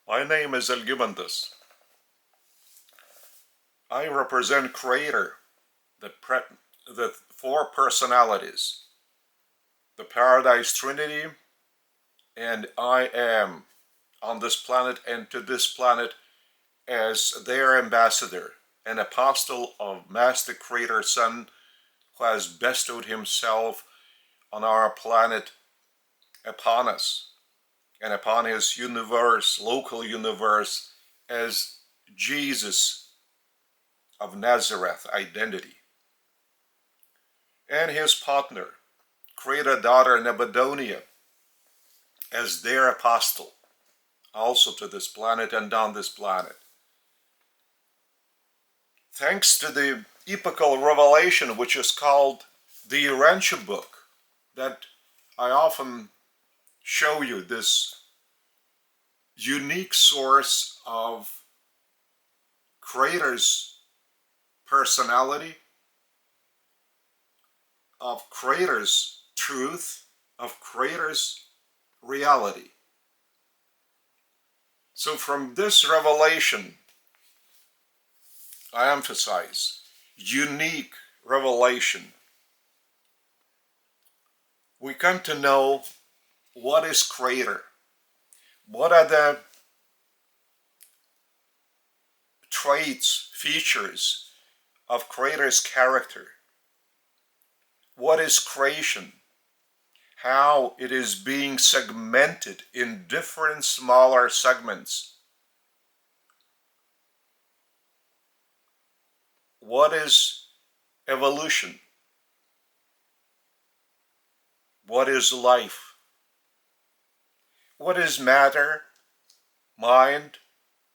My name is Algimantas. I represent Creator, the four personalities, the Paradise Trinity, and I am on this planet and to this planet as their ambassador, an apostle of Master Creator Son who has bestowed himself on our planet upon us and upon his universe, local universe, as Jesus of Nazareth identity. And his partner, Creator Daughter Nebudonia, as their apostle, also to this planet and on this planet. Thanks to the Epochal revelation, which is called the Urantia book, that I often show you, this unique source of Creator's personality, of Creator's truth, of Creator's reality. So from this revelation, I emphasize unique revelation, we come to know what is Creator, what are the traits, features of Creator's character, what is creation, how it is being segmented in different smaller segments. What is evolution? What is life? What is matter, mind,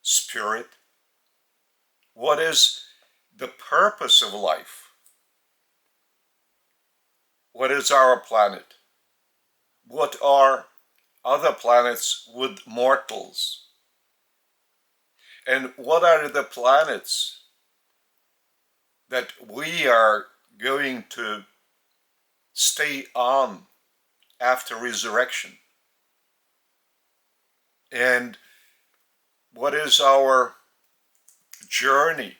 spirit? What is the purpose of life? What is our planet? What are other planets with mortals? And what are the planets that we are going to stay on after resurrection? And what is our journey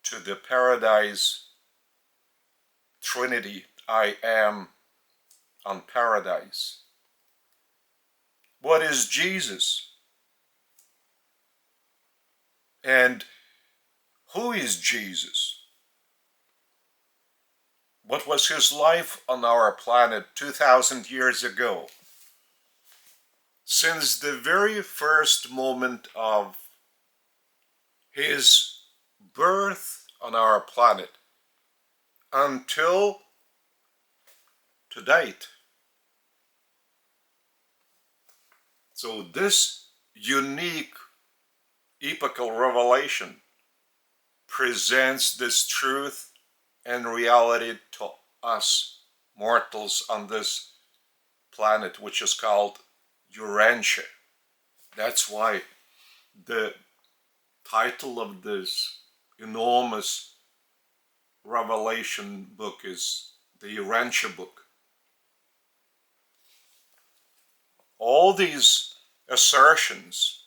to the Paradise Trinity, I am on Paradise? What is Jesus? And who is Jesus? What was his life on our planet 2,000 years ago? Since the very first moment of his birth on our planet until to date. So this unique epochal revelation presents this truth and reality to us mortals on this planet, which is called Urantia. That's why the title of this enormous revelation book is the Urantia book. All these assertions,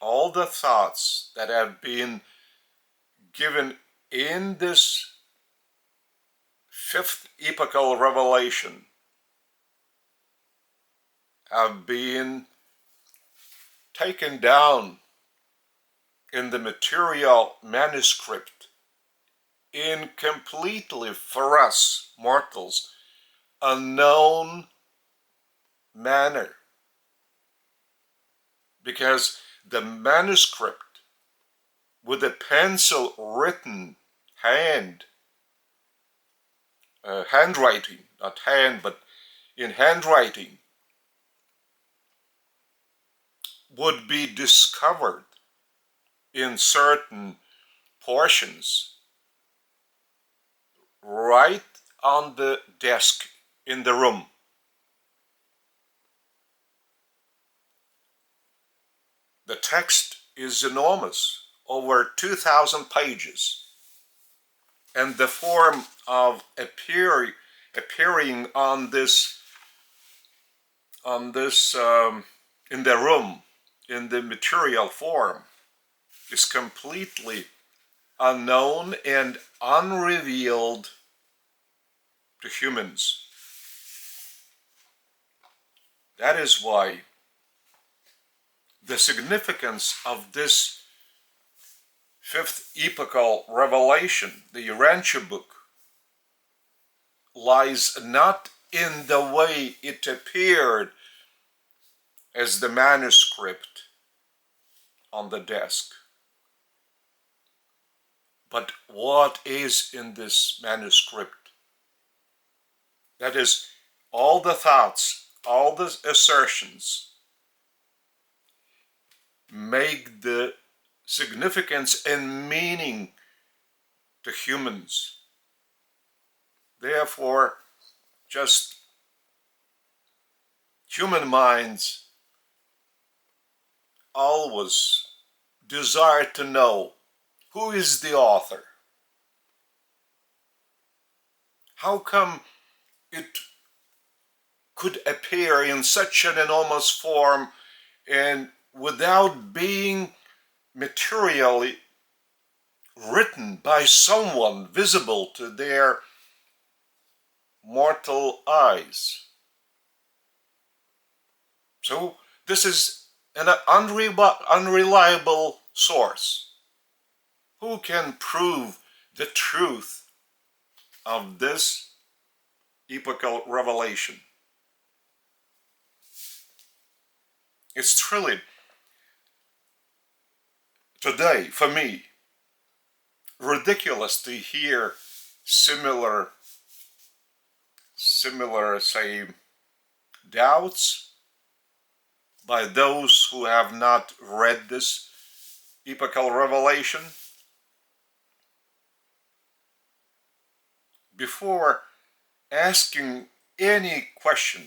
all the thoughts that have been given in this fifth epochal revelation have been taken down in the material manuscript in completely, for us mortals, unknown manner. Because the manuscript with a pencil written handwriting, not hand, but in handwriting, would be discovered in certain portions right on the desk in the room. The text is enormous, over 2,000 pages, and the form of appearing on this on this in the room, in the material form, is completely unknown and unrevealed to humans. That is why the significance of this fifth epochal revelation, the Urantia book, lies not in the way it appeared as the manuscript on the desk, but what is in this manuscript. That is, all the thoughts, all the assertions make the significance and meaning to humans. Therefore, just human minds always desire to know who is the author. How come it could appear in such an enormous form and without being materially written by someone visible to their mortal eyes? So this is an unreliable source. Who can prove the truth of this epochal revelation? It's truly, today, for me, ridiculous to hear similar, say, doubts by those who have not read this epochal revelation. Before asking any question,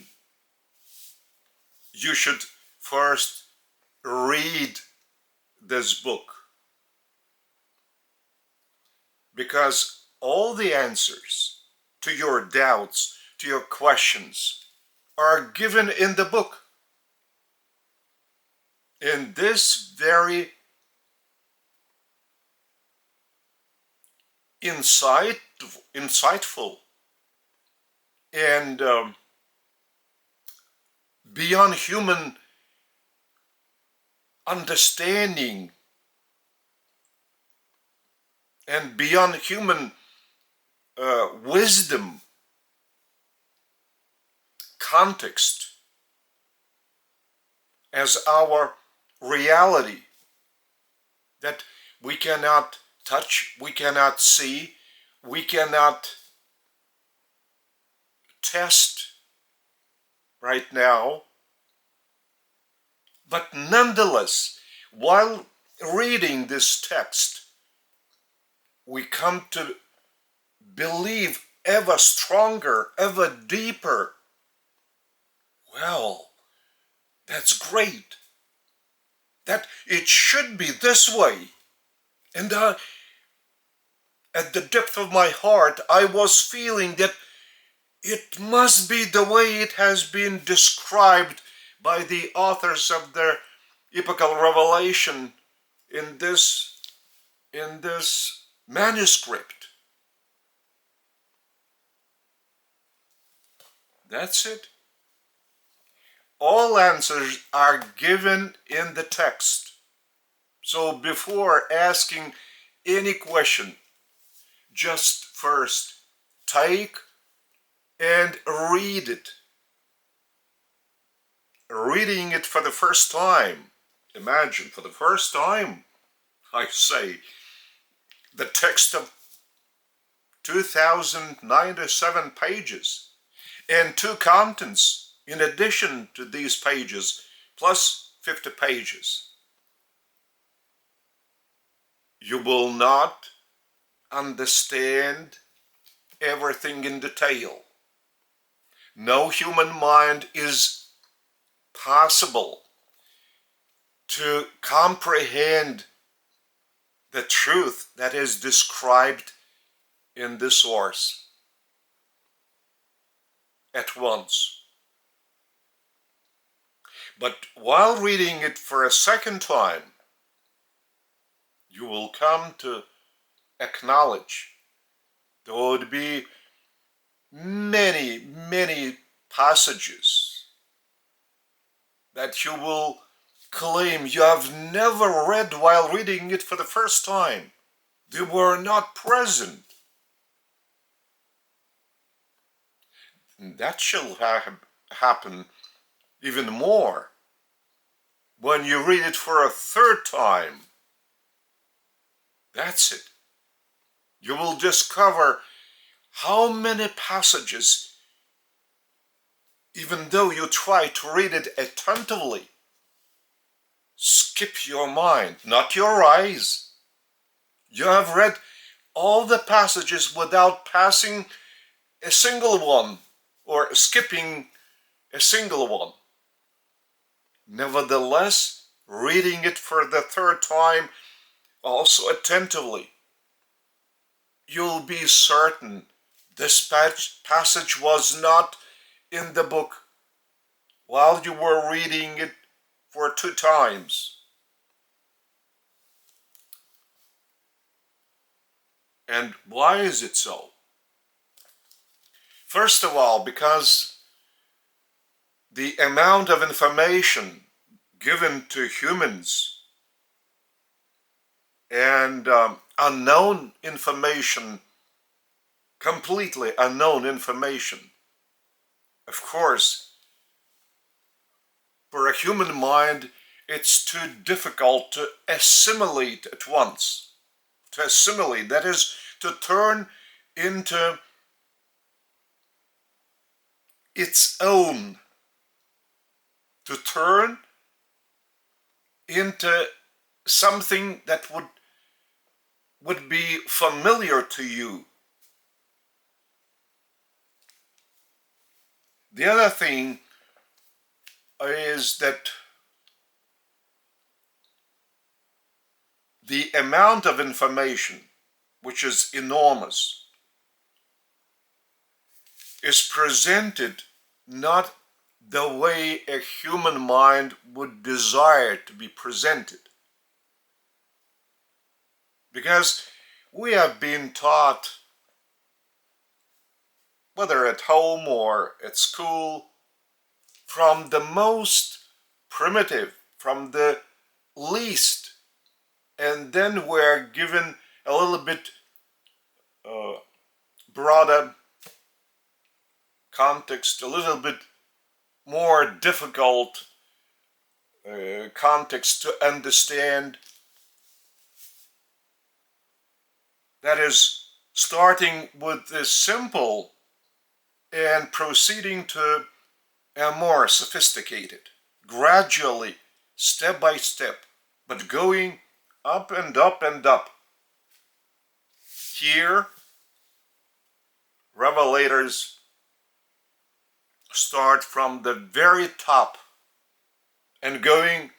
you should first read this book, because all the answers to your doubts, to your questions, are given in the book. In this very insightful and beyond human understanding and beyond human wisdom context as our reality that we cannot touch, we cannot see, we cannot test right now. But nonetheless, while reading this text, we come to believe ever stronger, ever deeper. Well, that's great. That it should be this way. And at the depth of my heart, I was feeling that it must be the way it has been described by the authors of the epochal revelation in this manuscript. That's it. All answers are given in the text. So before asking any question, just first take and read it. Reading it for the first time. Imagine, for the first time, I say, the text of 2,097 pages and 2 contents in addition to these pages, plus 50 pages. You will not understand everything in detail. No human mind is possible to comprehend the truth that is described in this source at once. But while reading it for a second time, you will come to acknowledge there would be many, many passages that you will claim you have never read while reading it for the first time. They were not present. And that shall happen even more when you read it for a third time. That's it. You will discover how many passages, even though you try to read it attentively, skip your mind, not your eyes. You have read all the passages without passing a single one or skipping a single one. Nevertheless, reading it for the third time, also attentively, you'll be certain this passage was not in the book while you were reading it for 2 times. And why is it so? First of all, because the amount of information given to humans and unknown information, completely unknown information, of course, for a human mind, it's too difficult to assimilate at once. To assimilate, that is, to turn into its own, to turn into something that would be familiar to you. The other thing is that the amount of information, which is enormous, is presented not the way a human mind would desire to be presented. Because we have been taught, whether at home or at school, from the most primitive, from the least, and then we're given a little bit broader context, a little bit more difficult context to understand. That is, starting with the simple and proceeding to a more sophisticated, gradually, step by step, but going up and up and up. Here, revelators start from the very top and going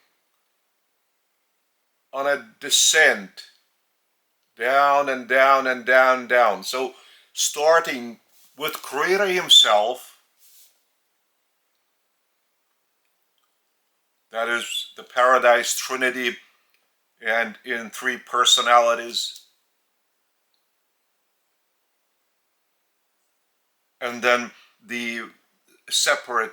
on a descent, down and down and down and down. So starting with Creator himself, that is the Paradise Trinity and in 3 personalities, and then the separate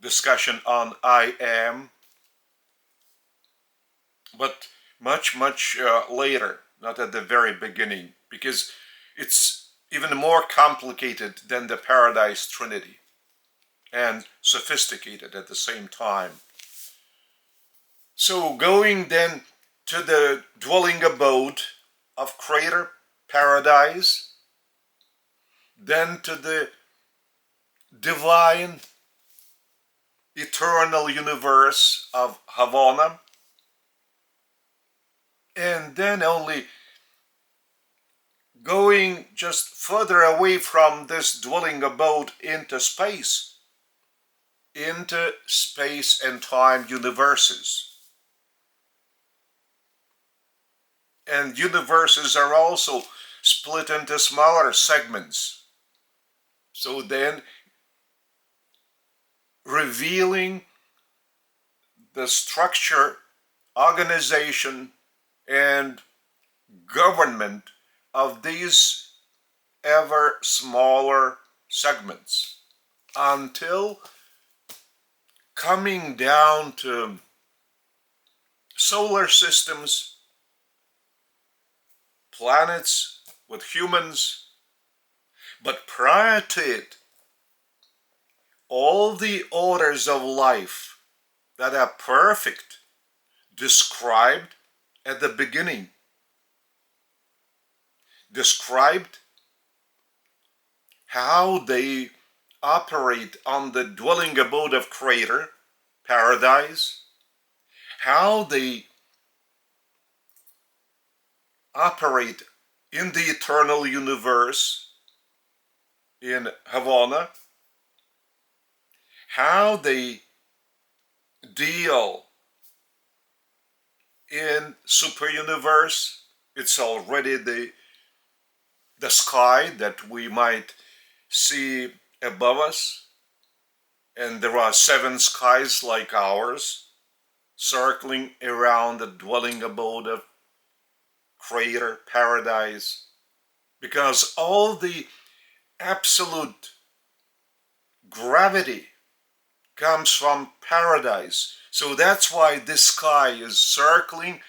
discussion on I am, but much later, not at the very beginning, because it's even more complicated than the Paradise Trinity and sophisticated at the same time. So going then to the dwelling abode of Creator, Paradise, then to the divine, eternal universe of Havana, and then only going just further away from this dwelling abode into space and time universes. And universes are also split into smaller segments. So then revealing the structure, organization, and government of these ever smaller segments until coming down to solar systems, planets with humans. But prior to it, all the orders of life that are perfect, described at the beginning, described how they operate on the dwelling abode of Creator, Paradise, how they operate in the eternal universe in Havana, how they deal in super universe. It's already the sky that we might see above us, and there are 7 skies like ours circling around the dwelling abode of Creator, Paradise, because all the absolute gravity comes from Paradise. So that's why this sky is circling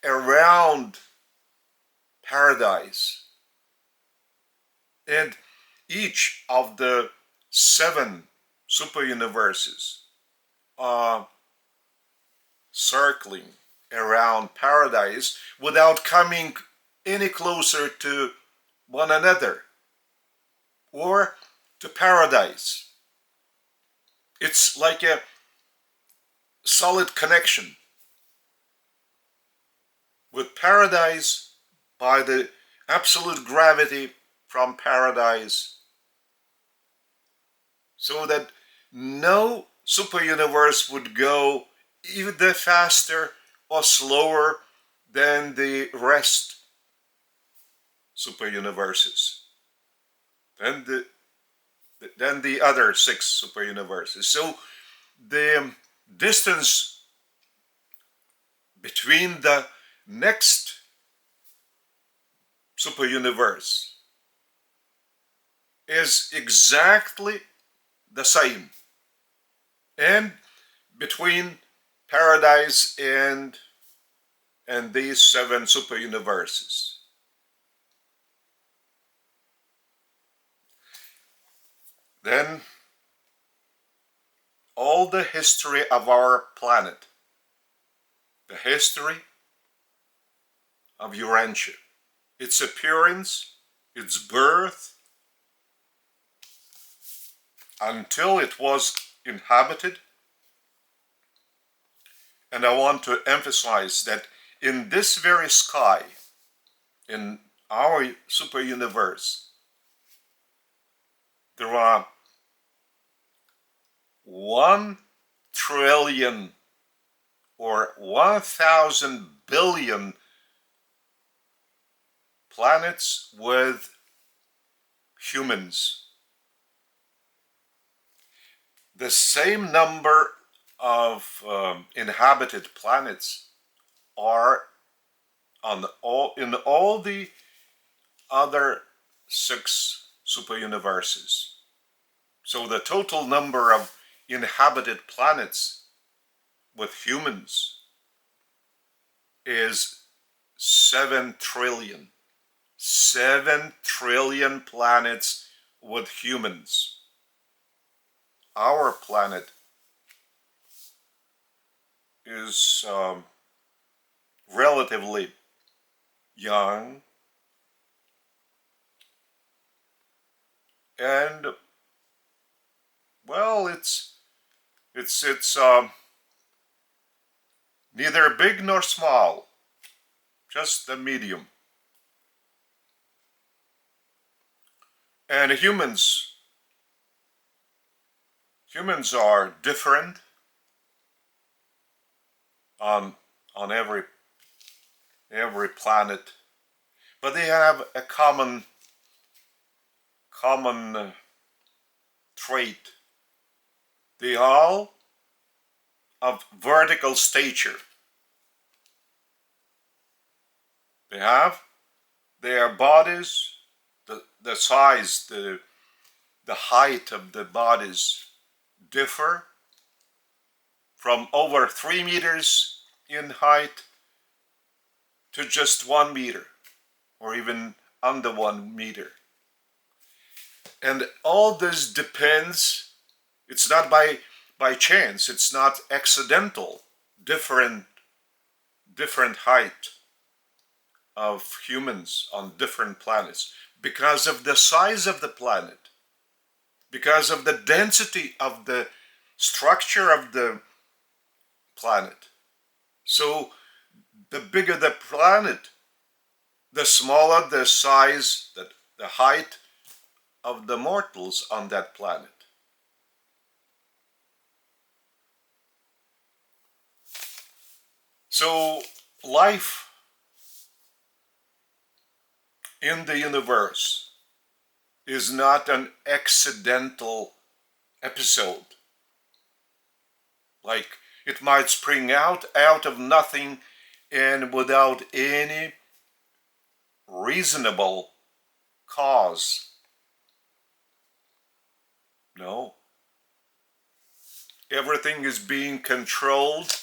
around Paradise. And each of the 7 super universes are circling around Paradise without coming any closer to one another or to Paradise. It's like a solid connection with Paradise by the absolute gravity from Paradise, so that no super universe would go either faster or slower than the rest super universes, than the other 6 super universes. So the distance between the next super universe is exactly the same, and between Paradise and these 7 super universes. Then all the history of our planet, the history of Urantia, its appearance, its birth, until it was inhabited. And I want to emphasize that in this very sky, in our super universe, there are 1 trillion or 1,000 billion planets with humans. The same number of inhabited planets are in all the other 6 super universes. So the total number of inhabited planets with humans is 7 trillion. 7 trillion planets with humans. Our planet is relatively young, and well, it's neither big nor small, just the medium. And humans are different on every planet, but they have a common trait. They all of vertical stature. They have their bodies, the size, the height of the bodies differ from over 3 meters in height to just 1 meter or even under 1 meter. And all this depends, it's not by chance, it's not accidental, different height of humans on different planets because of the size of the planet, because of the density of the structure of the planet. So the bigger the planet, the smaller the size, the height of the mortals on that planet. So life in the universe is not an accidental episode. Like it might spring out of nothing and without any reasonable cause. No. Everything is being controlled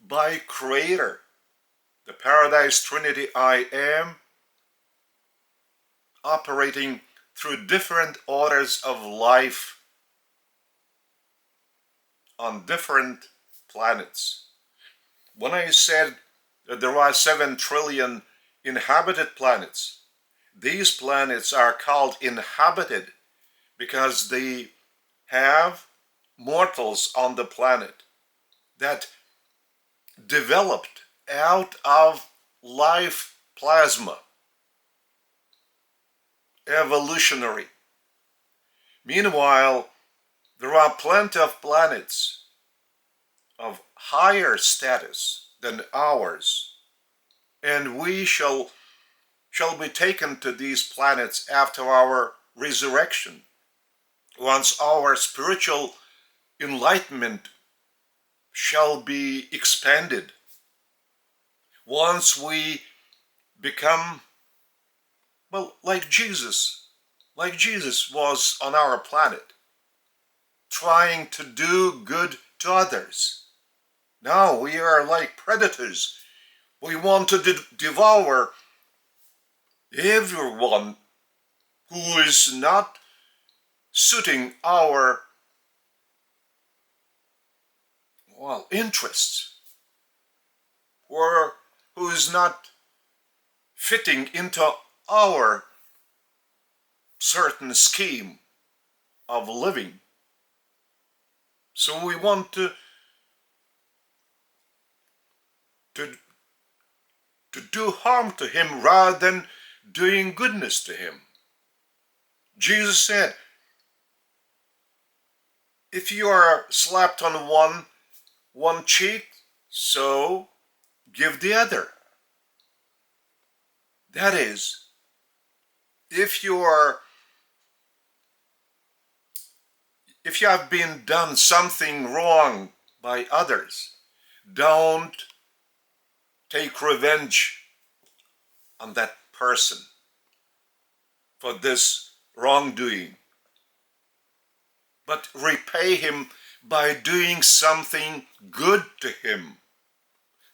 by Creator. The Paradise Trinity I Am, operating through different orders of life on different planets. When I said that there are 7 trillion inhabited planets, these planets are called inhabited because they have mortals on the planet that developed out of life plasma. Evolutionary. Meanwhile, there are plenty of planets of higher status than ours, and we shall be taken to these planets after our resurrection, once our spiritual enlightenment shall be expanded, once we become, well, like Jesus was on our planet, trying to do good to others. Now we are like predators. We want to devour everyone who is not suiting our, well, interests, or who is not fitting into our certain scheme of living. So we want to do harm to him rather than doing goodness to him. Jesus said, if you are slapped on one cheek, so give the other. That is, if you have been done something wrong by others, don't take revenge on that person for this wrongdoing, but repay him by doing something good to him.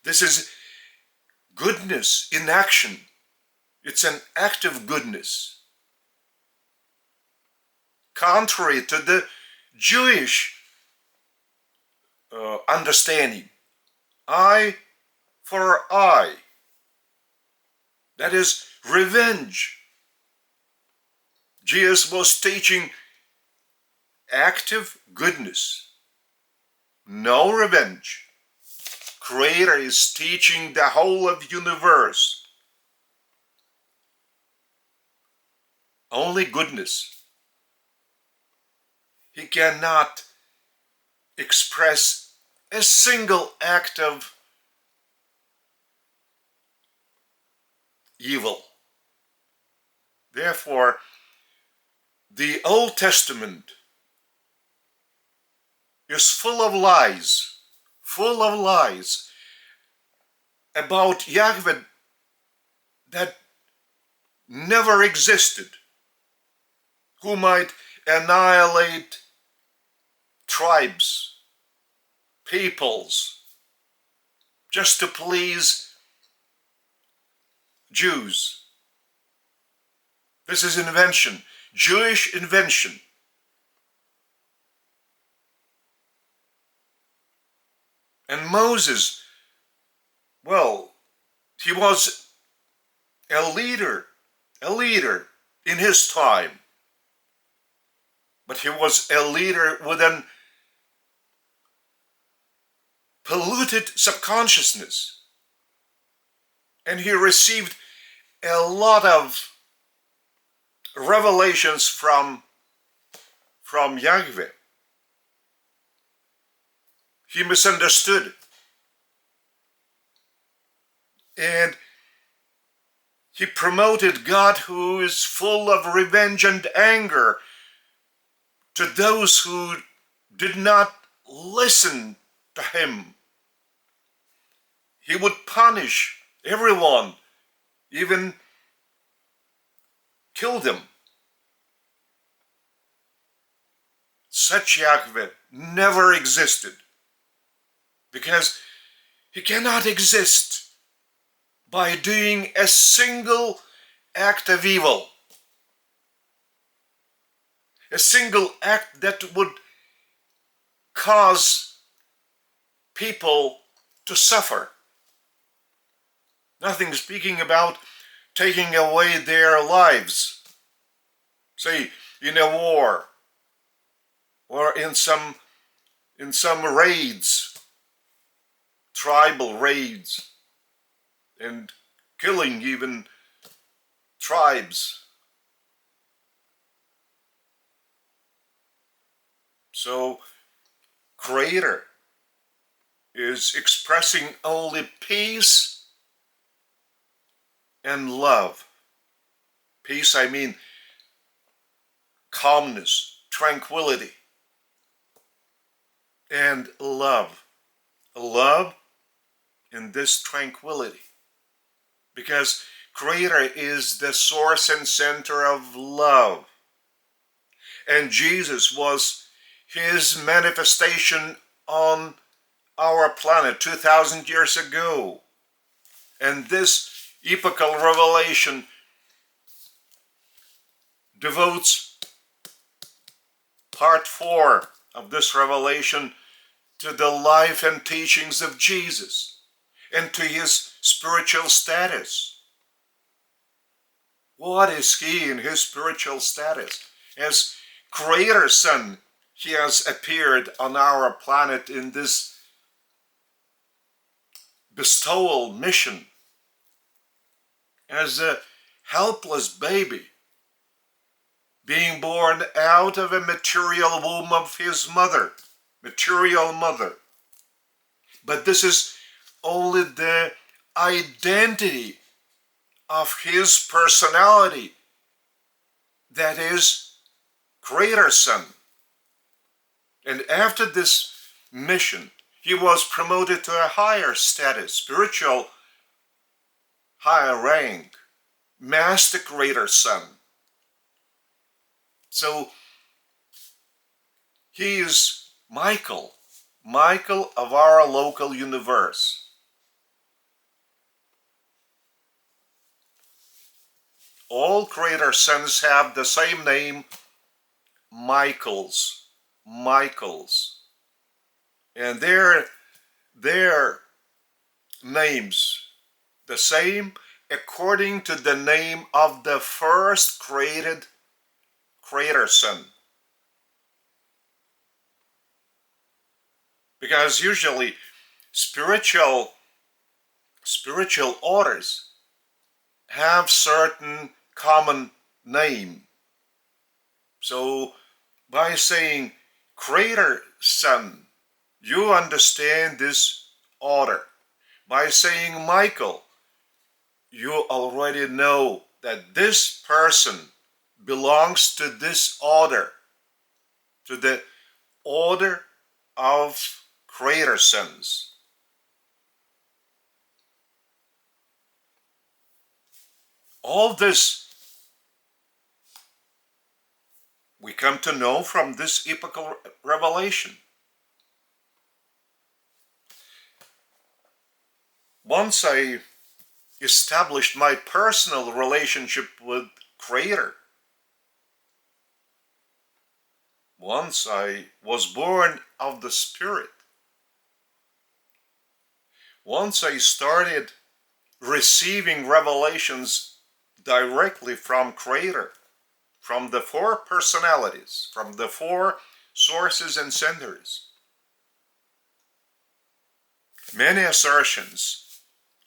This is goodness in action. It's an act of goodness. Contrary to the Jewish understanding, eye for eye. That is revenge. Jesus was teaching active goodness, no revenge. Creator is teaching the whole of universe only goodness. He cannot express a single act of evil. Therefore, the Old Testament is full of lies about Yahweh that never existed, who might annihilate tribes, peoples, just to please Jews. This is invention, Jewish invention. And Moses, well, he was a leader in his time. But he was a leader with an polluted subconsciousness. And he received a lot of revelations from Yahweh. He misunderstood. And he promoted God, who is full of revenge and anger, to those who did not listen to him. He would punish everyone, even kill them. Such Yahweh never existed, because he cannot exist by doing a single act of evil. A single act that would cause people to suffer. Nothing speaking about taking away their lives, say in a war or in some raids, tribal raids, and killing even tribes. So, Creator is expressing only peace and love. Peace, I mean calmness, tranquility, and love. Love in this tranquility. Because Creator is the source and center of love. And Jesus was his manifestation on our planet 2,000 years ago. And this epochal revelation devotes part 4 of this revelation to the life and teachings of Jesus and to his spiritual status. What is he in his spiritual status? As Creator Son, he has appeared on our planet in this bestowal mission as a helpless baby being born out of a material womb of his mother, material mother. But this is only the identity of his personality, that is Creator Son. And after this mission, he was promoted to a higher status, spiritual higher rank, Master Creator Son. So he is Michael of our local universe. All Creator Sons have the same name, Michaels. And their names the same according to the name of the first created Creator Son. Because usually spiritual orders have certain common name. So by saying Creator Son, you understand this order. By saying Michael, you already know that this person belongs to this order, to the order of creator sense. All this we come to know from this epochal revelation. Once I established my personal relationship with Creator, once I was born of the Spirit, once I started receiving revelations directly from Creator, from the four personalities, from the four sources and centers, many assertions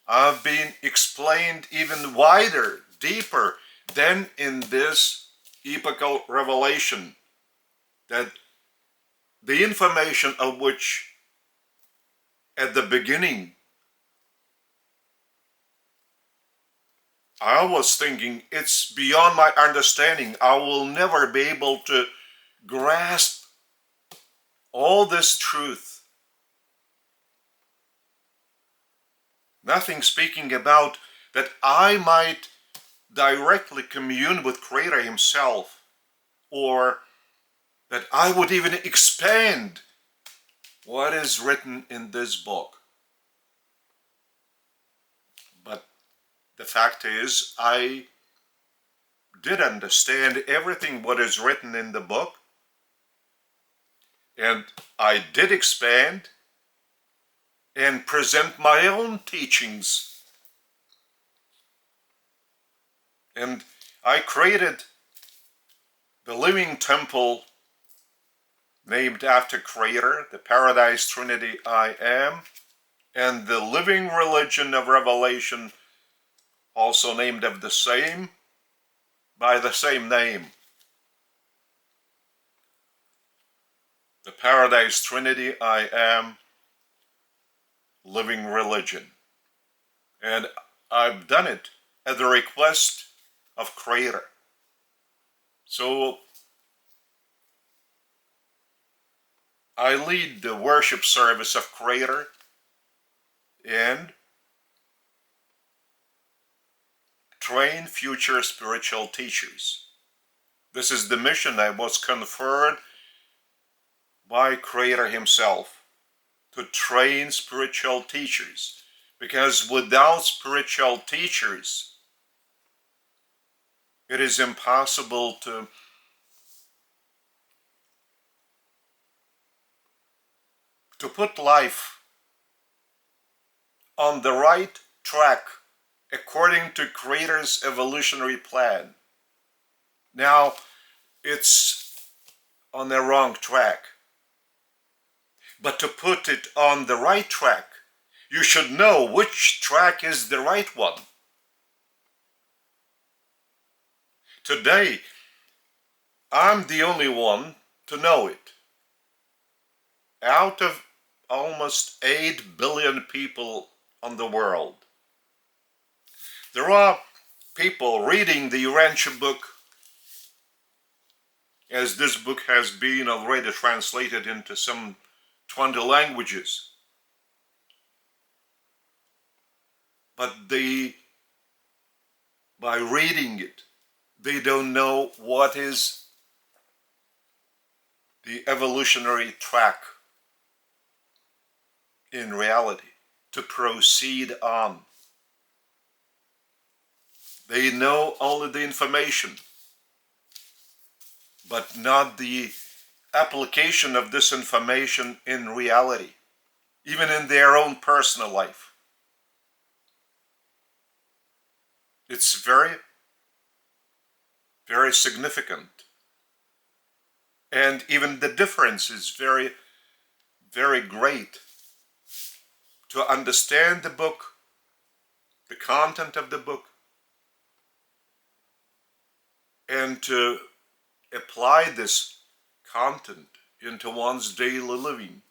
have been explained even wider, deeper than in this epochal revelation, that the information of which at the beginning I was thinking it's beyond my understanding. I will never be able to grasp all this truth. Nothing speaking about that I might directly commune with Creator Himself, or that I would even expand what is written in this book. But the fact is, I did understand everything what is written in the book, and I did expand and present my own teachings. And I created the living temple named after Creator, the Paradise Trinity I Am, and the living religion of revelation, also named of the same, by the same name. The Paradise Trinity I Am, living religion. And I've done it at the request of Creator. So I lead the worship service of Creator and train future spiritual teachers. This is the mission I was conferred by Creator Himself, to train spiritual teachers. Because without spiritual teachers, it is impossible to put life on the right track according to Creator's evolutionary plan. Now, it's on the wrong track. But to put it on the right track, you should know which track is the right one. Today, I'm the only one to know it. Out of almost 8 billion people on the world, there are people reading the Urantia book, as this book has been already translated into some 20 languages. But by reading it, they don't know what is the evolutionary track in reality to proceed on. They know only the information, but not the application of this information in reality, even in their own personal life. It's very, very significant. And even the difference is very, very great. To understand the book, the content of the book, and to apply this content into one's daily living.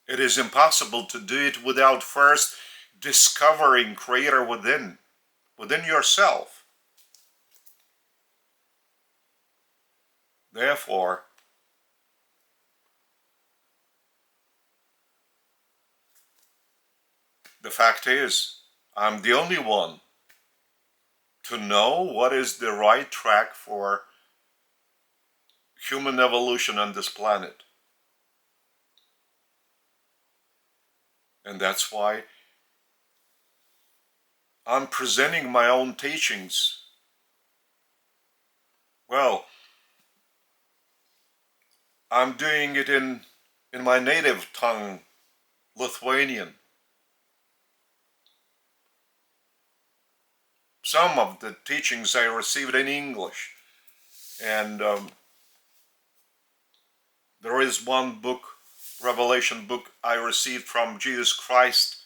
It is impossible to do it without first discovering Creator within yourself. Therefore, fact is, I'm the only one to know what is the right track for human evolution on this planet. And that's why I'm presenting my own teachings. Well, I'm doing it in my native tongue, Lithuanian. Some of the teachings I received in English. And there is one book, Revelation book, I received from Jesus Christ.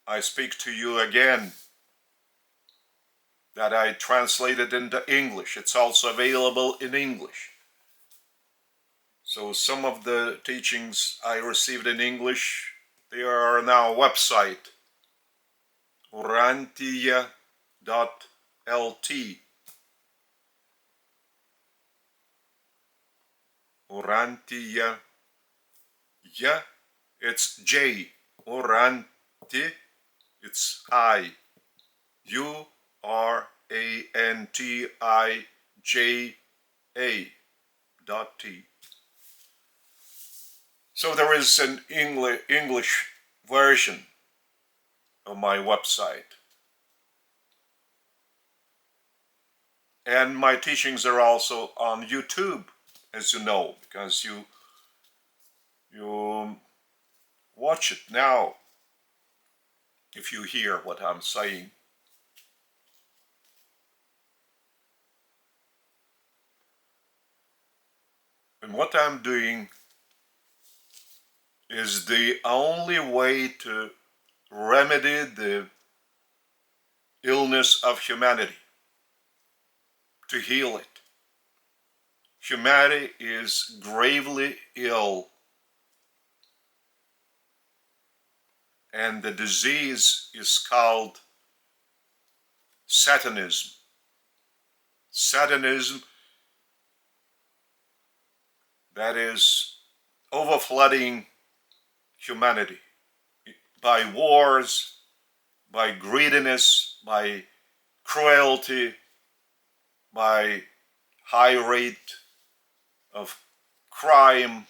I speak to you again, that I translated into English. It's also available in English. So some of the teachings I received in English, they are on our website, Urantia.lt. Urantia, yeah, it's J. Uranti, it's I. URANTIJA.T. So there is an English version of my website. And my teachings are also on YouTube, as you know, because you watch it now if you hear what I'm saying. And what I'm doing is the only way to remedy the illness of humanity, to heal it. Humanity is gravely ill, and the disease is called Satanism. Satanism, that is overflooding humanity by wars, by greediness, by cruelty, by high rate of crime,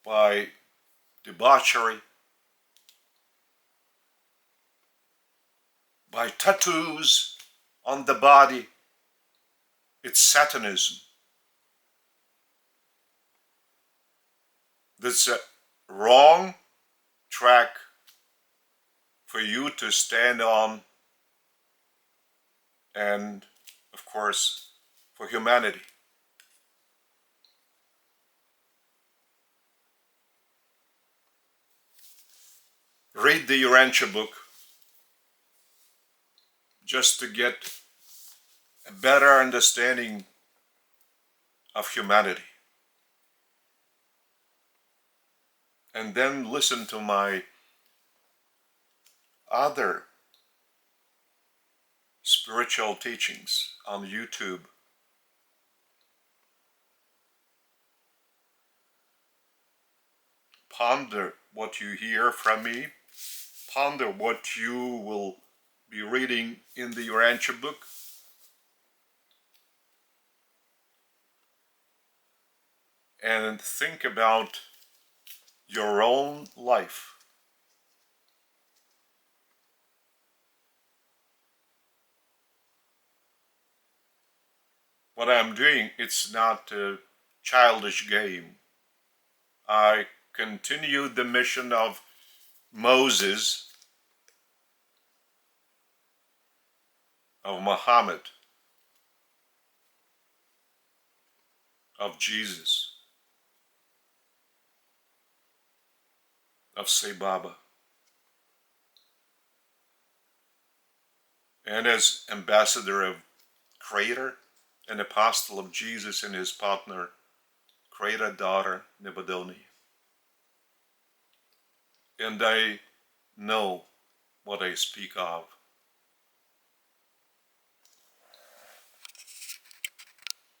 by debauchery, by tattoos on the body. It's Satanism. That's a wrong track for you to stand on, and of course for humanity. Read the Urantia book just to get a better understanding of humanity. And then listen to my other spiritual teachings on YouTube. Ponder what you hear from me. Ponder what you will be reading in the Urantia book. And think about your own life. What I'm doing, it's not a childish game. I continue the mission of Moses, of Muhammad, of Jesus, of Sai Baba. And as ambassador of Creator and apostle of Jesus and his partner, Creator daughter, Nibodoni. And I know what I speak of.